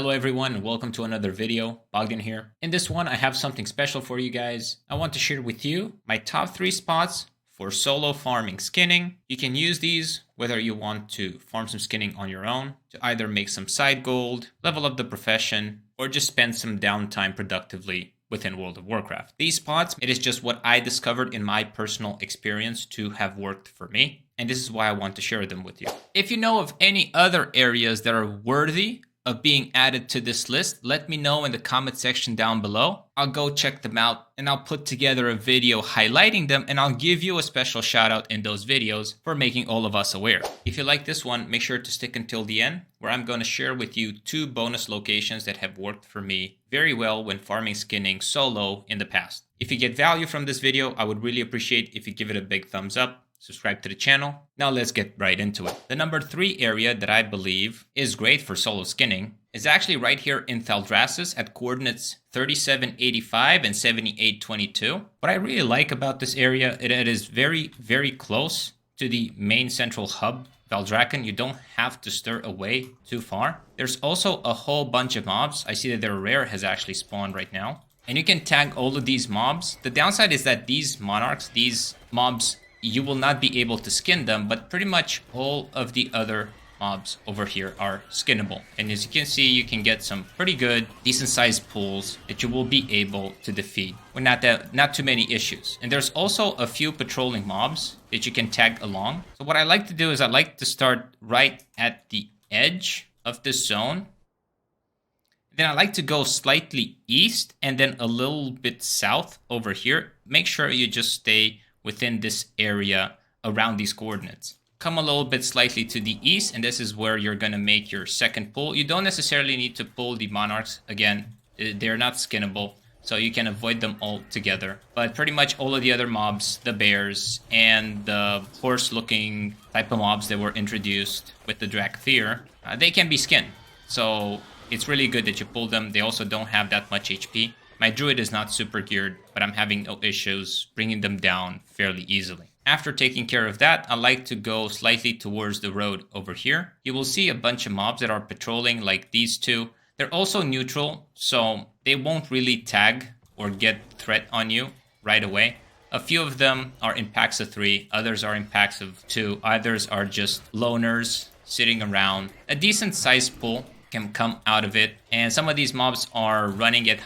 Hello everyone and welcome to another video. Bogdan here. In this one I have something special for you guys. I want to share with you my top 3 spots for solo farming skinning. You can use these whether you want to farm some skinning on your own, to either make some side gold, level up the profession, or just spend some downtime productively within World of Warcraft. These spots, it is just what I discovered in my personal experience to have worked for me, and this is why I want to share them with you. If you know of any other areas that are worthy of being added to this list, let me know in the comment section down below. I'll go check them out and I'll put together a video highlighting them, and I'll give you a special shout out in those videos for making all of us aware. If you like this one, make sure to stick until the end, where I'm going to share with you 2 bonus locations that have worked for me very well when farming skinning solo in the past. If you get value from this video, I would really appreciate if you give it a big thumbs up. Subscribe to the channel. Now let's get right into it. The number 3 area that I believe is great for solo skinning is actually right here in Thaldraszus at coordinates 3785 and 7822. What I really like about this area, it is very, very close to the main central hub, Thaldraszus. You don't have to stir away too far. There's also a whole bunch of mobs. I see that their rare has actually spawned right now. And you can tag all of these mobs. The downside is that these monarchs, these mobs, you will not be able to skin them, but pretty much all of the other mobs over here are skinnable. And as you can see, you can get some pretty good, decent sized pools that you will be able to defeat with not too many issues. And there's also a few patrolling mobs that you can tag along. So what I like to do is I like to start right at the edge of this zone. Then I like to go slightly east and then a little bit south over here. Make sure you just stay within this area around these coordinates. Come a little bit slightly to the east, and this is where you're gonna make your second pull. You don't necessarily need to pull the monarchs. Again, they're not skinnable, so you can avoid them altogether. But pretty much all of the other mobs, the bears and the horse-looking type of mobs that were introduced with the Dracthyr, they can be skinned. So it's really good that you pull them. They also don't have that much HP. My druid is not super geared, but I'm having no issues bringing them down fairly easily. After taking care of that, I like to go slightly towards the road over here. You will see a bunch of mobs that are patrolling, like these 2. They're also neutral, so they won't really tag or get threat on you right away. A few of them are in packs of 3, others are in packs of 2, others are just loners sitting around. A decent sized pool can come out of it, and some of these mobs are running at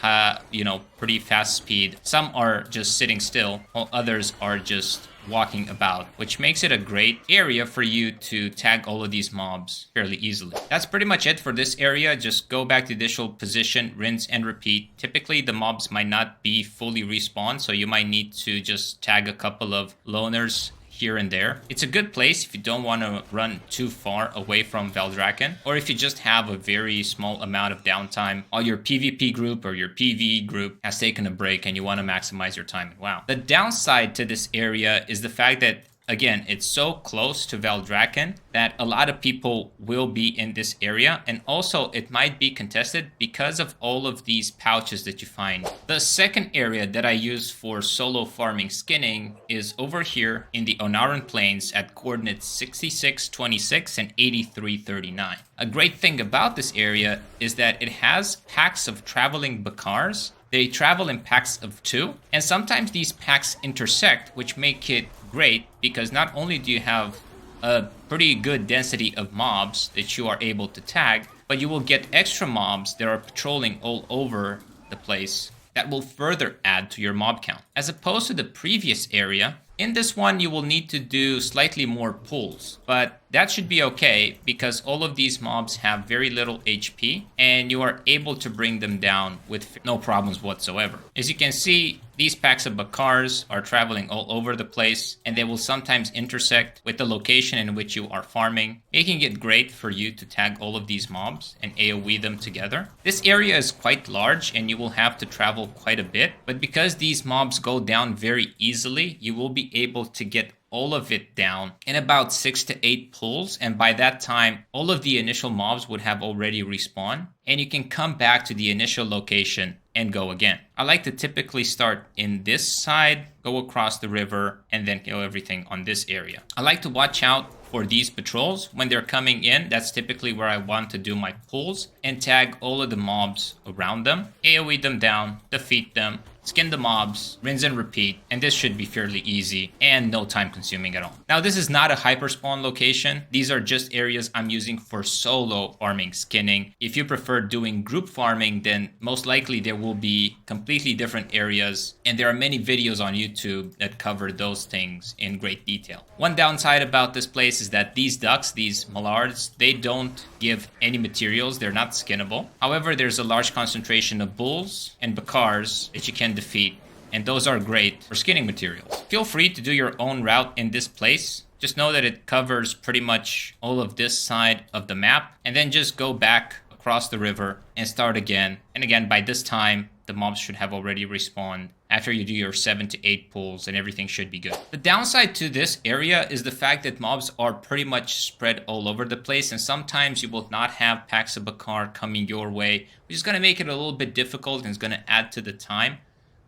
pretty fast speed. Some are just sitting still, while others are just walking about, which makes it a great area for you to tag all of these mobs fairly easily. That's pretty much it for this area. Just go back to the initial position, rinse and repeat. Typically the mobs might not be fully respawned, so you might need to just tag a couple of loners here and there. It's a good place if you don't want to run too far away from Thaldraszus, or if you just have a very small amount of downtime, all your PvP group or your PvE group has taken a break and you want to maximize your time in WoW. The downside to this area is the fact that, again, it's so close to Thaldraszus that a lot of people will be in this area, and also it might be contested because of all of these pouches that you find. The second area that I use for solo farming skinning is over here in the Ohn'ahran plains at coordinates 6626 and 8339. A great thing about this area is that it has packs of traveling Bakars. They travel in packs of 2, and sometimes these packs intersect, which make it great because not only do you have a pretty good density of mobs that you are able to tag, but you will get extra mobs that are patrolling all over the place that will further add to your mob count. As opposed to the previous area, in this one you will need to do slightly more pulls, but that should be okay because all of these mobs have very little HP and you are able to bring them down with no problems whatsoever. As you can see, these packs of Bakars are traveling all over the place, and they will sometimes intersect with the location in which you are farming, making it great for you to tag all of these mobs and AoE them together. This area is quite large and you will have to travel quite a bit, but because these mobs go down very easily, you will be able to get all of it down in about 6 to 8 pulls, and by that time all of the initial mobs would have already respawned, and you can come back to the initial location and go again. I like to typically start in this side, go across the river, and then kill everything on this area. I like to watch out for these patrols when they're coming in. That's typically where I want to do my pulls and tag all of the mobs around them, AoE them down, defeat them, skin the mobs, rinse and repeat, and this should be fairly easy and no time consuming at all. Now, this is not a hyperspawn location. These are just areas I'm using for solo farming, skinning. If you prefer doing group farming, then most likely there will be completely different areas, and there are many videos on YouTube that cover those things in great detail. One downside about this place is that these ducks, these mallards, they don't give any materials. They're not skinnable. However, there's a large concentration of bulls and bakars that you can defeat, and those are great for skinning materials. Feel free to do your own route in this place. Just know that it covers pretty much all of this side of the map, and then just go back across the river and start again. And again, by this time, the mobs should have already respawned after you do your 7 to 8 pulls, and everything should be good. The downside to this area is the fact that mobs are pretty much spread all over the place, and sometimes you will not have packs of Bakar coming your way, which is going to make it a little bit difficult and is going to add to the time.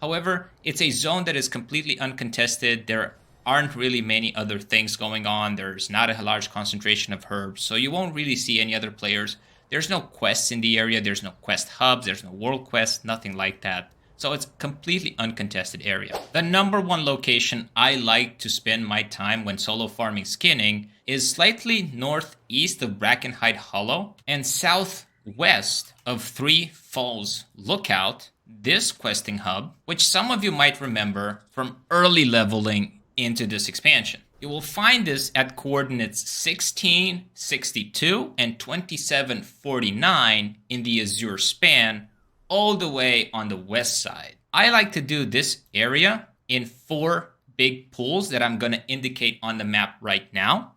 However, it's a zone that is completely uncontested. There aren't really many other things going on. There's not a large concentration of herbs, so you won't really see any other players. There's no quests in the area. There's no quest hubs. There's no world quests, nothing like that. So it's a completely uncontested area. The number one location I like to spend my time when solo farming skinning is slightly northeast of Brackenhide Hollow and southwest of Three Falls Lookout, this questing hub, which some of you might remember from early leveling into this expansion. You will find this at coordinates 1662 and 2749 in the Azure span, all the way on the west side. I like to do this area in 4 big pools that I'm going to indicate on the map right now.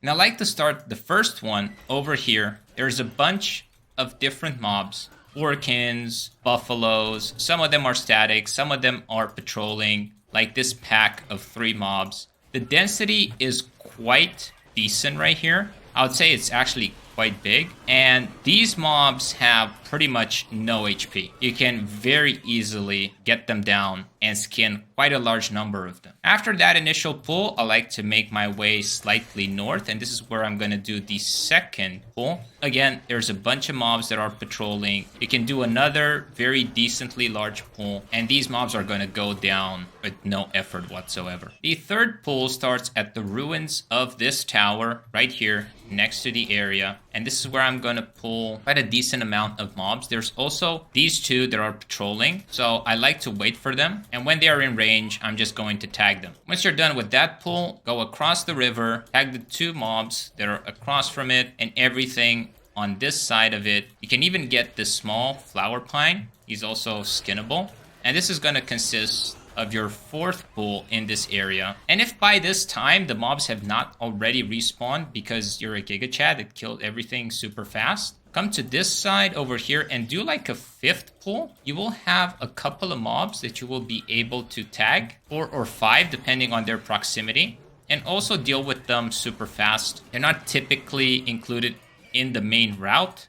And I like to start the first one over here. There's a bunch of different mobs, Orkins, buffaloes. Some of them are static, some of them are patrolling, like this pack of 3 mobs. The density is quite decent right here. I would say it's actually quite big, and these mobs have pretty much no HP. You can very easily get them down and skin quite a large number of them. After that initial pull, I like to make my way slightly north, and this is where I'm going to do the second pull. Again, there's a bunch of mobs that are patrolling. You can do another very decently large pull, and these mobs are going to go down with no effort whatsoever. The third pull starts at the ruins of this tower right here next to the area, and this is where I'm going to pull quite a decent amount of mobs. There's also these 2 that are patrolling, so I like to wait for them, and when they are in range, I'm just going to tag them. Once you're done with that pull, go across the river, tag the 2 mobs that are across from it, and everything on this side of it. You can even get this small flower pine. He's also skinnable, and this is going to consist of your 4th pool in this area. And if by this time the mobs have not already respawned because you're a Giga Chad that killed everything super fast, come to this side over here and do like a 5th pull. You will have a couple of mobs that you will be able to tag, 4 or 5 depending on their proximity, and also deal with them super fast. They're not typically included in the main route,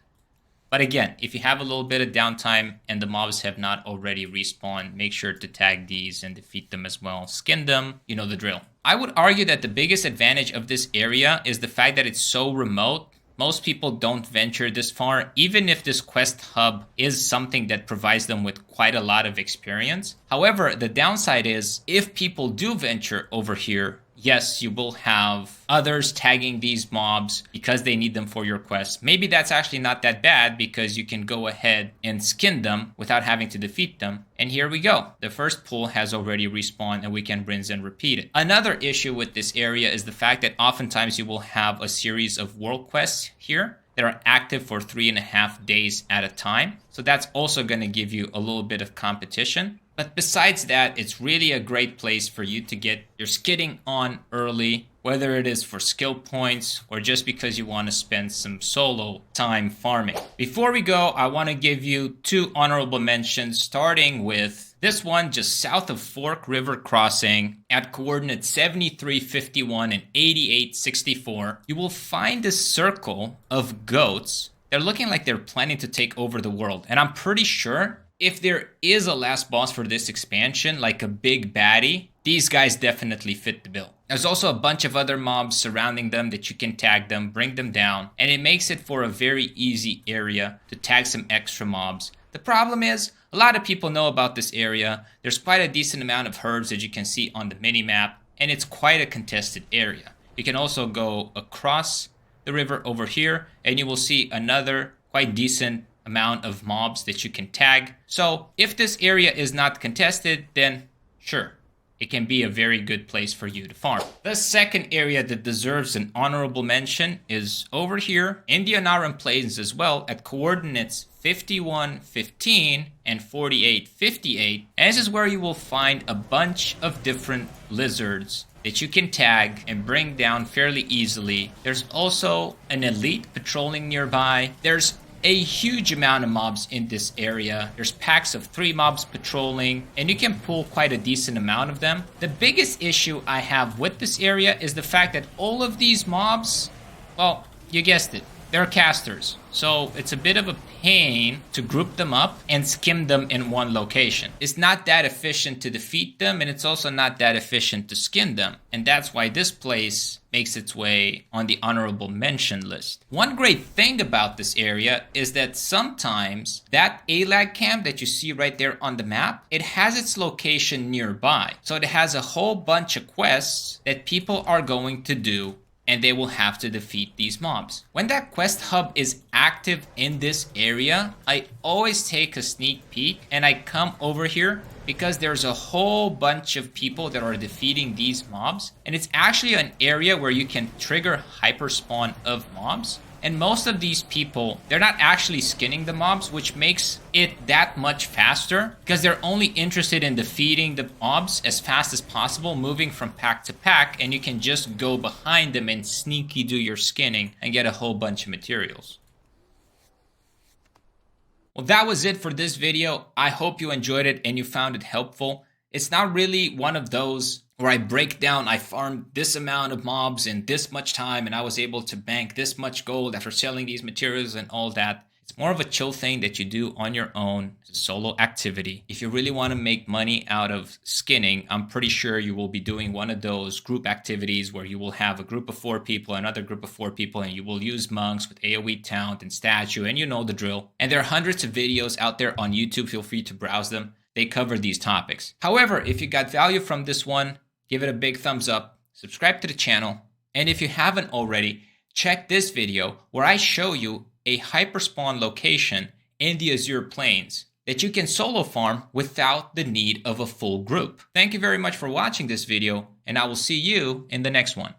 but again, if you have a little bit of downtime and the mobs have not already respawned, make sure to tag these and defeat them as well. Skin them, you know the drill. I would argue that the biggest advantage of this area is the fact that it's so remote. Most people don't venture this far, even if this quest hub is something that provides them with quite a lot of experience. However, the downside is if people do venture over here, yes, you will have others tagging these mobs because they need them for your quest. Maybe that's actually not that bad because you can go ahead and skin them without having to defeat them. And here we go. The first pool has already respawned and we can rinse and repeat it. Another issue with this area is the fact that oftentimes you will have a series of world quests here that are active for 3.5 days at a time. So that's also going to give you a little bit of competition. But besides that, it's really a great place for you to get your skidding on early, whether it is for skill points or just because you want to spend some solo time farming. Before we go, I want to give you 2 honorable mentions, starting with this one just south of Fork River Crossing at coordinates 7351 and 8864. You will find a circle of goats they're looking like they're planning to take over the world. And I'm pretty sure if there is a last boss for this expansion, like a big baddie, these guys definitely fit the bill. There's also a bunch of other mobs surrounding them that you can tag them, bring them down, and it makes it for a very easy area to tag some extra mobs. The problem is, a lot of people know about this area. There's quite a decent amount of herbs that you can see on the mini-map, and it's quite a contested area. You can also go across the river over here, and you will see another quite decent amount of mobs that you can tag. So if this area is not contested, then sure, it can be a very good place for you to farm. The second area that deserves an honorable mention is over here in the Ohn'ahran Plains as well, at coordinates 5115 and 4858. And this is where you will find a bunch of different lizards that you can tag and bring down fairly easily. There's also an elite patrolling nearby. There's a huge amount of mobs in this area. There's packs of 3 mobs patrolling, and you can pull quite a decent amount of them. The biggest issue I have with this area is the fact that all of these mobs, well, you guessed it, they're casters. So it's a bit of a pain to group them up and skim them in one location. It's not that efficient to defeat them, and it's also not that efficient to skin them. And that's why this place makes its way on the honorable mention list. One great thing about this area is that sometimes that ALAG camp that you see right there on the map, it has its location nearby. So it has a whole bunch of quests that people are going to do, and they will have to defeat these mobs. When that quest hub is active in this area, I always take a sneak peek and I come over here because there's a whole bunch of people that are defeating these mobs. And it's actually an area where you can trigger hyperspawn of mobs. And most of these people, they're not actually skinning the mobs, which makes it that much faster because they're only interested in defeating the mobs as fast as possible, moving from pack to pack, and you can just go behind them and sneaky do your skinning and get a whole bunch of materials. Well, that was it for this video. I hope you enjoyed it and you found it helpful. It's not really one of those where I break down, I farmed this amount of mobs in this much time and I was able to bank this much gold after selling these materials and all that. It's more of a chill thing that you do on your own. It's a solo activity. If you really want to make money out of skinning, I'm pretty sure you will be doing one of those group activities where you will have a group of 4 people, another group of 4 people, and you will use monks with AoE talent and statue, and you know the drill. And there are hundreds of videos out there on YouTube. Feel free to browse them. They cover these topics. However, if you got value from this one, give it a big thumbs up, subscribe to the channel, and if you haven't already, check this video where I show you a hyperspawn location in the Azure Plains that you can solo farm without the need of a full group. Thank you very much for watching this video, and I will see you in the next one.